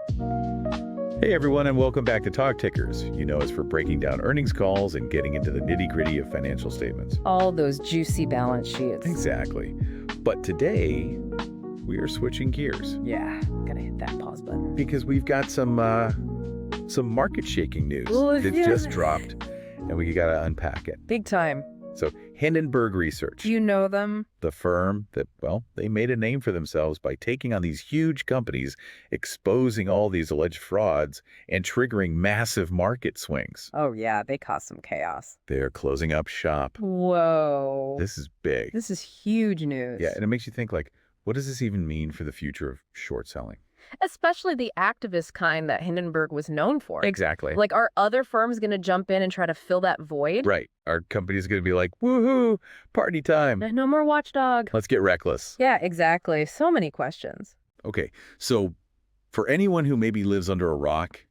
Hey everyone, and welcome back to Talk Tickers. You know us for breaking down earnings calls and getting into the nitty-gritty of financial statements. All those juicy balance sheets. Exactly. But today, we are switching gears. Yeah, gotta hit that pause button. Because we've got some market-shaking news that just dropped, and we gotta unpack it. Big time. So, Hindenburg Research. Do you know them? The firm that, well, they made a name for themselves by taking on these huge companies, exposing all these alleged frauds, and triggering massive market swings. Oh yeah, they caused some chaos. They're closing up shop. Whoa. This is big. This is huge news. Yeah, and it makes you think, like, what does this even mean for the future of short selling? Especially the activist kind that Hindenburg was known for. Exactly. Like, are other firms going to jump in and try to fill that void? Right. Our company's going to be like, woohoo, party time. No more watchdog. Let's get reckless. Yeah, exactly. So many questions. Okay, so for anyone who maybe lives under a rock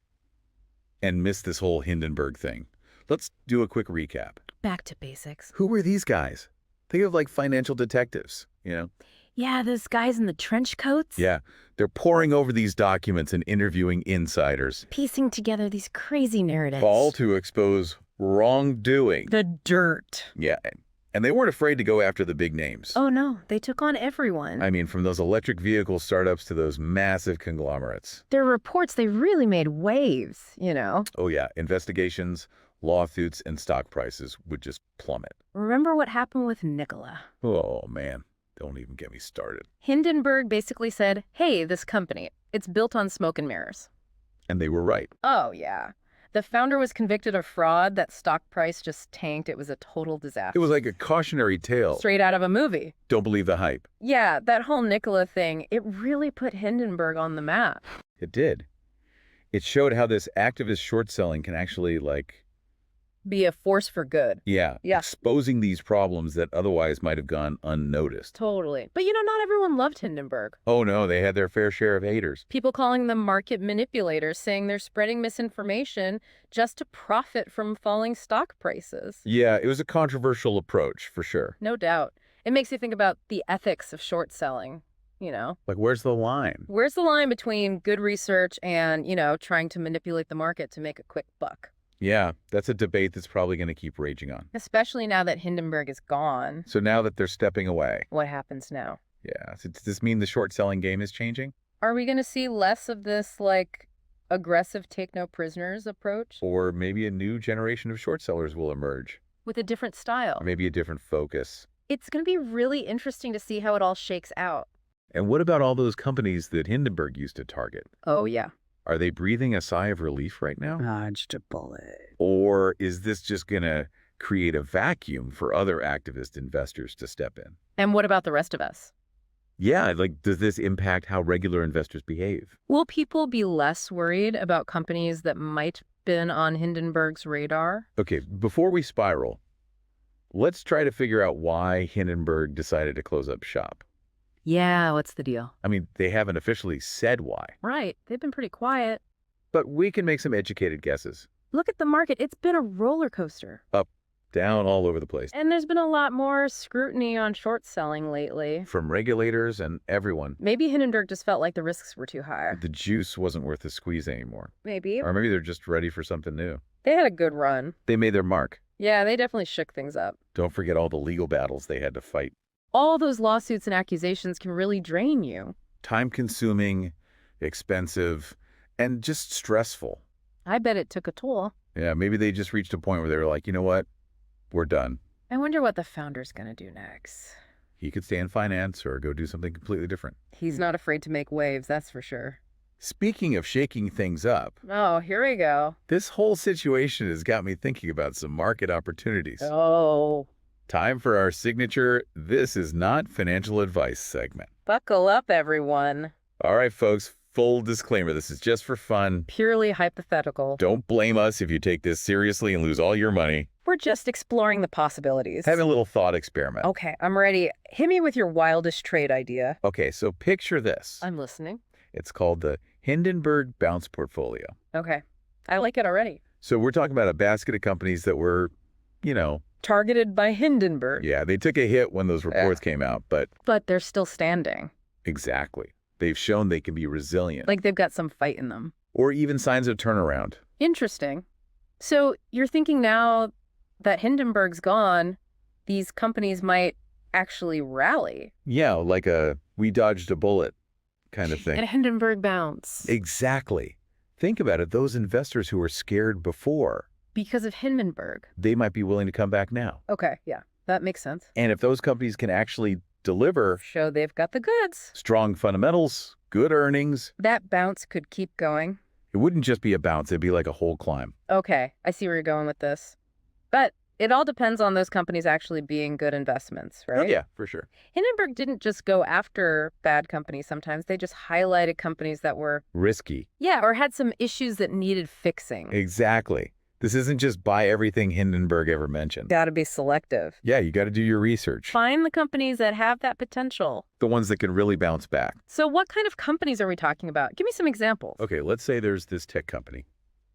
and missed this whole Hindenburg thing, let's do a quick recap. Back to basics. Who were these guys? Think of like financial detectives, you know? Yeah, those guys in the trench coats? Yeah, they're poring over these documents and interviewing insiders. Piecing together these crazy narratives. All to expose wrongdoing. The dirt. Yeah, and they weren't afraid to go after the big names. Oh no, they took on everyone. I mean, from those electric vehicle startups to those massive conglomerates. Their reports, they really made waves, you know? Oh yeah, investigations, lawsuits, and stock prices would just plummet. Remember what happened with Nikola? Oh man, don't even get me started. Hindenburg basically said, hey, this company, it's built on smoke and mirrors. And they were right. Oh, yeah. The founder was convicted of fraud. That stock price just tanked. It was a total disaster. It was like a cautionary tale. Straight out of a movie. Don't believe the hype. Yeah, that whole Nikola thing, it really put Hindenburg on the map. It did. It showed how this activist short selling can actually, like, Be a force for good. yeah, exposing these problems that otherwise might have gone unnoticed. Totally. But not everyone loved Hindenburg. Oh no, they had their fair share of haters. People calling them market manipulators, saying they're spreading misinformation just to profit from falling stock prices. Yeah, it was a controversial approach, for sure. No doubt. It makes you think about the ethics of short selling, Like, where's the line? Where's the line between good research and, trying to manipulate the market to make a quick buck? Yeah, that's a debate that's probably going to keep raging on. Especially now that Hindenburg is gone. So now that they're stepping away, What happens now? yeah, so does this mean the short selling game is changing? Are we going to see less of this, aggressive take-no-prisoners approach? Or maybe a new generation of short sellers will emerge? With a different style? Or maybe a different focus? It's going to be really interesting to see how it all shakes out. And what about all those companies that Hindenburg used to target? Oh, yeah. Are they breathing a sigh of relief right now? Dodged a bullet. Or is this just going to create a vacuum for other activist investors to step in? And what about the rest of us? Yeah, like, does this impact how regular investors behave? Will people be less worried about companies that might been on Hindenburg's radar? Okay, before we spiral, let's try to figure out why Hindenburg decided to close up shop. Yeah, what's the deal? I mean, they haven't officially said why, Right, they've been pretty quiet. but we can make some educated guesses. Look at the market, it's been a roller coaster. Up, down, all over the place. And there's been a lot more scrutiny on short selling lately. From regulators and everyone. Maybe Hindenburg just felt like the risks were too high. The juice wasn't worth the squeeze anymore. Maybe. Or maybe they're just ready for something new. They had a good run. They made their mark. Yeah, they definitely shook things up. Don't forget all the legal battles they had to fight. All those lawsuits and accusations can really drain you. Time-consuming, expensive, and just stressful. I bet it took a toll. Yeah, maybe they just reached a point where they were like, you know what? We're done. I wonder what the founder's gonna do next. He could stay in finance or go do something completely different. He's not afraid to make waves, that's for sure. Speaking of shaking things up, Oh, here we go. this whole situation has got me thinking about some market opportunities. Oh, Time for our signature "This is not financial advice" segment. buckle up, everyone. All right, folks, full disclaimer, this is just for fun. Purely hypothetical. Don't blame us if you take this seriously and lose all your money. We're just exploring the possibilities. Have a little thought experiment. Okay, I'm ready. Hit me with your wildest trade idea. Okay, so picture this. I'm listening. It's called the Hindenburg Bounce Portfolio. Okay, I like it already. So we're talking about a basket of companies that were, Targeted by Hindenburg. yeah, they took a hit when those reports came out, but But they're still standing. exactly. They've shown they can be resilient. Like they've got some fight in them. Or even signs of turnaround. Interesting. So you're thinking now that Hindenburg's gone, these companies might actually rally. Yeah, like a we dodged a bullet kind of thing. And Hindenburg bounce. Exactly. Think about it. Those investors who were scared before, Because of Hindenburg. they might be willing to come back now. Okay, yeah, that makes sense. And if those companies can actually deliver Show they've got the goods. strong fundamentals, good earnings, That bounce could keep going. it wouldn't just be a bounce. It'd be like a whole climb. Okay, I see where you're going with this. But it all depends on those companies actually being good investments, right? Oh, yeah, for sure. Hindenburg didn't just go after bad companies sometimes. They just highlighted companies that were, Risky. yeah, or had some issues that needed fixing. Exactly. This isn't just buy everything Hindenburg ever mentioned. Got to be selective. Yeah, you got to do your research. Find the companies that have that potential. The ones that can really bounce back. So what kind of companies are we talking about? Give me some examples. Okay, let's say there's this tech company.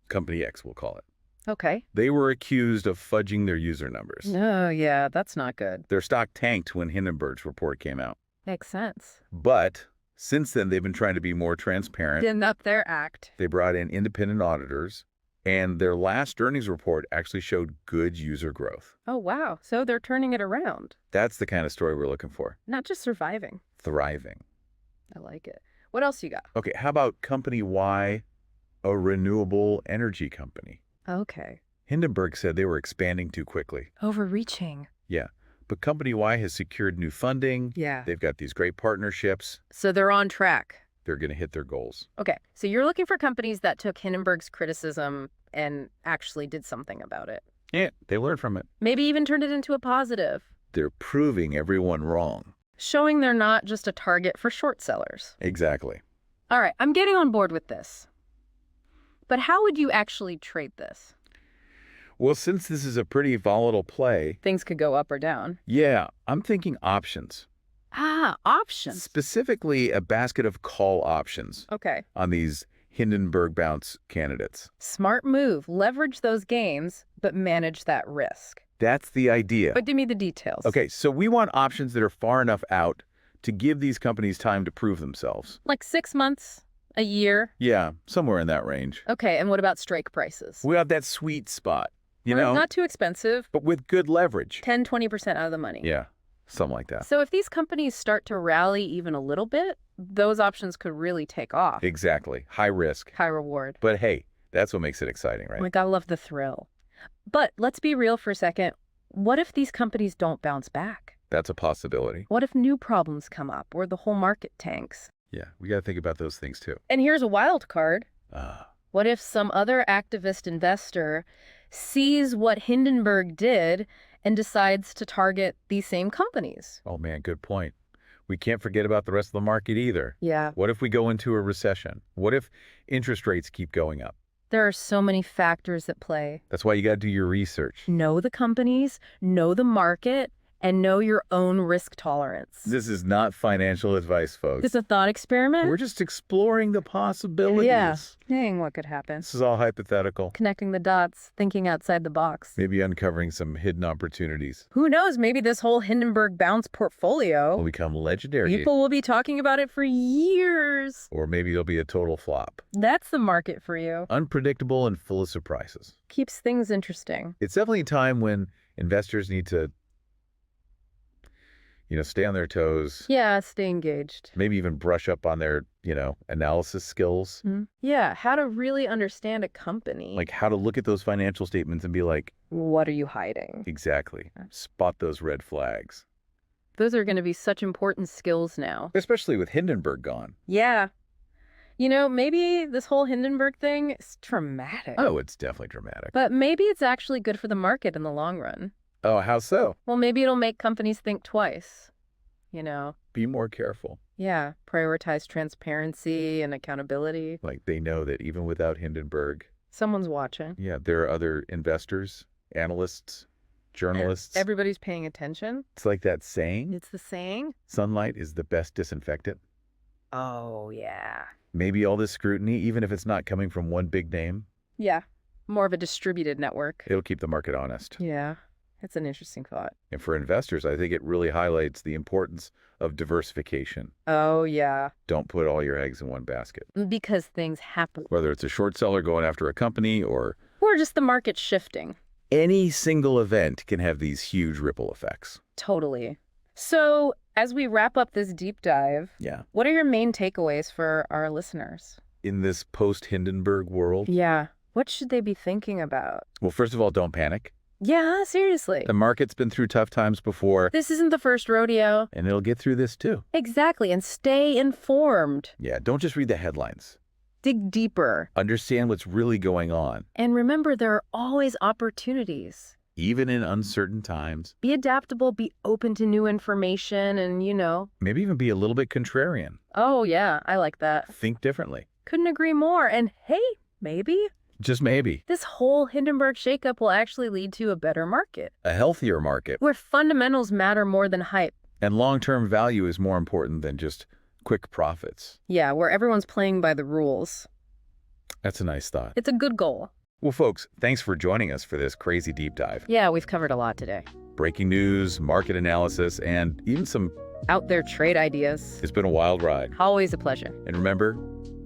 Company X, we'll call it. Okay. They were accused of fudging their user numbers. Oh, yeah, that's not good. Their stock tanked when Hindenburg's report came out. Makes sense. But since then, they've been trying to be more transparent. Didn't up their act. They brought in independent auditors, and their last earnings report actually showed good user growth. Oh, wow. So they're turning it around. That's the kind of story we're looking for. Not just surviving. Thriving. I like it. What else you got? Okay, how about Company Y, a renewable energy company? Okay. Hindenburg said they were expanding too quickly. Overreaching. Yeah, but Company Y has secured new funding. Yeah. They've got these great partnerships. So they're on track. They're going to hit their goals. Okay. So you're looking for companies that took Hindenburg's criticism and actually did something about it. Yeah, they learned from it. Maybe even turned it into a positive. They're proving everyone wrong. Showing they're not just a target for short sellers. Exactly. All right, I'm getting on board with this. But how would you actually trade this? Well, since this is a pretty volatile play, Things could go up or down. yeah, I'm thinking options. Ah, options. Specifically, a basket of call options Okay. on these Hindenburg bounce candidates. Smart move. Leverage those gains, but manage that risk. That's the idea. But give me the details. Okay, so we want options that are far enough out to give these companies time to prove themselves. Like 6 months, a year. Yeah, somewhere in that range. Okay, and what about strike prices? We got that sweet spot, you Well, know, not too expensive. but with good leverage. 10, 20% out of the money. Yeah, something like that. So if these companies start to rally even a little bit, those options could really take off. Exactly. High risk. High reward. But hey, that's what makes it exciting, right? We gotta love the thrill. But let's be real for a second. What if these companies don't bounce back? That's a possibility. What if new problems come up or the whole market tanks? Yeah, we got to think about those things too. And here's a wild card. Ah, What if some other activist investor sees what Hindenburg did and decides to target these same companies? oh man, good point. We can't forget about the rest of the market either. Yeah. What if we go into a recession? What if interest rates keep going up? There are so many factors at play. That's why you got to do your research. Know the companies, know the market, and know your own risk tolerance. This is not financial advice, folks. It's a thought experiment. We're just exploring the possibilities. Yeah. Dang, what could happen? This is all hypothetical. Connecting the dots, thinking outside the box. Maybe uncovering some hidden opportunities. Who knows? Maybe this whole Hindenburg bounce portfolio, Will become legendary. people will be talking about it for years. Or maybe it'll be a total flop. That's the market for you. Unpredictable and full of surprises. Keeps things interesting. It's definitely a time when investors need to, stay on their toes. Yeah, stay engaged. Maybe even brush up on their, analysis skills. Yeah, how to really understand a company. Like how to look at those financial statements and be like, What are you hiding? exactly, spot those red flags. Those are going to be such important skills now. Especially with Hindenburg gone. Yeah. Maybe this whole Hindenburg thing is traumatic. Oh, it's definitely dramatic. But maybe it's actually good for the market in the long run. Oh, how so? Well, maybe it'll make companies think twice. Be more careful. Yeah, prioritize transparency and accountability. Like they know that even without Hindenburg, Someone's watching. yeah, there are other investors, analysts, journalists. Everybody's paying attention. It's like that saying, It's the saying. sunlight is the best disinfectant. Oh, yeah. Maybe all this scrutiny, even if it's not coming from one big name, Yeah, more of a distributed network. it'll keep the market honest. Yeah. It's an interesting thought. And for investors, I think it really highlights the importance of diversification. Oh, yeah. Don't put all your eggs in one basket. Because things happen. Whether it's a short seller going after a company or Or just the market shifting. any single event can have these huge ripple effects. Totally. So, as we wrap up this deep dive, Yeah. what are your main takeaways for our listeners? In this post-Hindenburg world, Yeah. What should they be thinking about? well, first of all, don't panic. Yeah, seriously. The market's been through tough times before, This isn't the first rodeo. and it'll get through this too. Exactly. And stay informed. Yeah, don't just read the headlines. Dig deeper. Understand what's really going on, And remember, there are always opportunities. even in uncertain times. Be adaptable, be open to new information, and, Maybe even be a little bit contrarian. oh, yeah, I like that. Think differently. Couldn't agree more. And hey, maybe Just maybe. this whole Hindenburg shakeup will actually lead to a better market, A healthier market. where fundamentals matter more than hype. And long-term value is more important than just quick profits. Yeah, where everyone's playing by the rules. That's a nice thought. It's a good goal. Well, folks, thanks for joining us for this crazy deep dive. Yeah, we've covered a lot today. Breaking news, market analysis, and even some... Out there trade ideas. It's been a wild ride. Always a pleasure. And remember,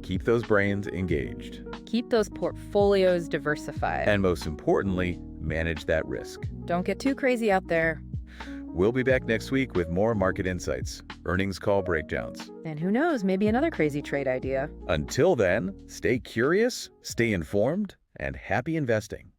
keep those brains engaged. Keep those portfolios diversified. And most importantly, manage that risk. Don't get too crazy out there. We'll be back next week with more market insights, earnings call breakdowns. And who knows, maybe another crazy trade idea. Until then, stay curious, stay informed, and happy investing.